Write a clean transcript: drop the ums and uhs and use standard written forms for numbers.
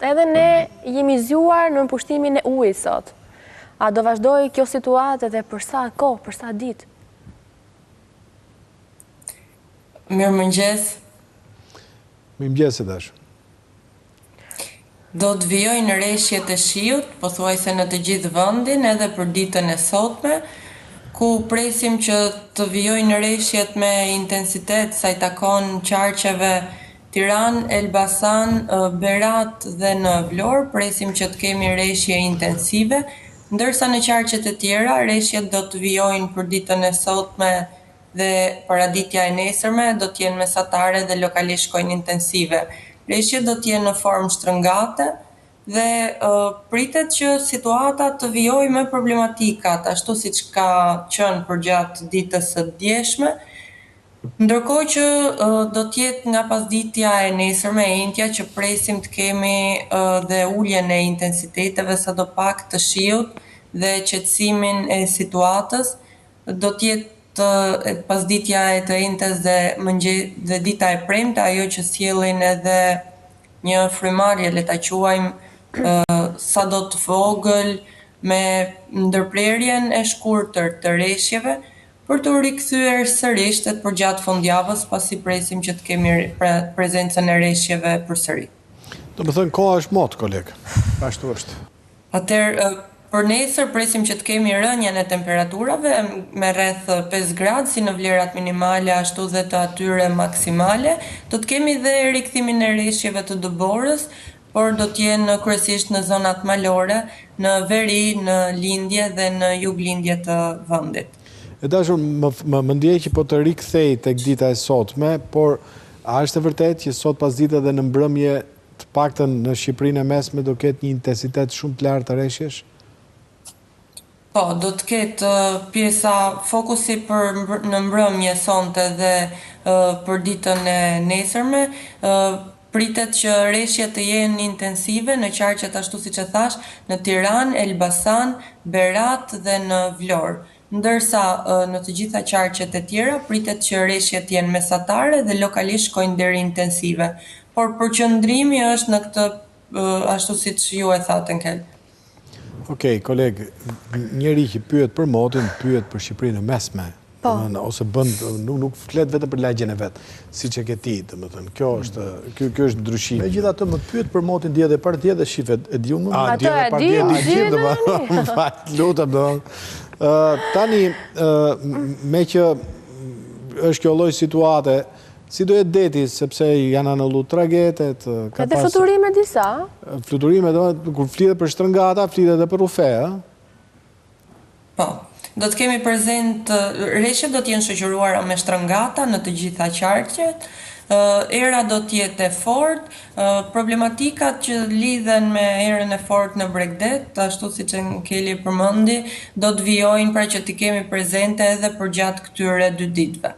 Edhe ne jemi zgjuar në pushtimin e ujit sot. A do vazhdoj kjo situatë edhe për sa kohë, për sa ditë? Mirëmëngjes. Mirëmëngjes e dash. Do të vijojnë rreshjet e shiut, pothuajse në të gjithë vendin, edhe për ditën e sotme, ku presim që të vijojnë rreshjet me intensitet sa i takon qarqeve Tiranë, Elbasan, Berat dhe në Vlorë, presim që të kemi rreshje intensive, ndërsa në qarqet e tjera rreshjet do të vijojnë për ditën e sotme dhe paraditja e nesërme do të jenë mesatare dhe lokalisht shkojnë intensive. Rreshjet do të jenë në formë shtrëngate dhe pritet që situata të vijojë me problematikat, ashtu siç ka qenë përgjatë ditës së djeshme, ndërkohë që do të jetë nga pasditja e nesërme e njëjtja që presim të kemi dhe uljen e intensiteteve sadopak të shiut dhe qetësimin e situatës, do të jetë pasditja e të njëjtës dhe dita e premte, ajo që sjellin edhe një frymarrje, le ta quajmë sado të vogël, me ndërprerjen e shkurtër të rreshjeve, për të rikthyer sërish të përgjatë fundjavës, pasi presim që të kemi prezencën e rreshjeve përsëri. Do të thënë koha është mot, koleg. Ashtu është. Atëherë, për nesër presim që të kemi rënjen e temperaturave me rreth 5 gradë, si në vlerat minimale, ashtu dhe të atyre maksimale. Do të kemi dhe rikthimin e rreshjeve të dëborës, por do të jenë kryesisht në zonat malore, në veri, në lindje dhe në juglindje të vendit. E dashur, më ndjej që po të rikthej tek dita e sotme, por a është e vërtet që sot pasdite dhe në mbrëmje të paktën në Shqipërinë e mesme do ketë një intensitet shumë të lartë të rreshjesh? Po, do të ketë pjesa fokusi në mbrëmje sonte dhe për ditën e nesërme, pritet që rreshjet të jenë intensive në qarqet ashtu siç e thash, në Tiranë, Elbasan, Berat dhe në Vlorë. Ndërsa në të gjitha qarqet e tjera pritet që rreshjet jenë mesatare dhe lokalisht shkojnë deri intensive. Por përqendrimi është në këtë ashtu siç ju e thatën Kel. Okej, koleg, njëri që pyet për motin, pyet për Shqipërinë e mesme. Ose nuk flet vetëm për lagjen e vet, siç e ke ti, domethënë. Kjo është ndryshim. Megjithatë më pyet për motin dje dhe par dje dhe shifet, e diun më? Ato e di. Lutem tani me që është kjo lloj situate, si do jetë deti, sepse janë anullu tragetet, Edhe fluturime disa. Fluturime, kur flitet për shtrëngata, flitet edhe për ufe, Po. Do të kemi prezent, rreshjet do të jenë shoqëruara me shtrëngata në të gjitha qarqet, era do të jetë e fortë, problematikat që lidhen me erën e fortë në Bregdet, ashtu siç e Keli përmendi, do të vijojnë pra që t'i kemi prezente edhe përgjatë këtyre 2 ditëve.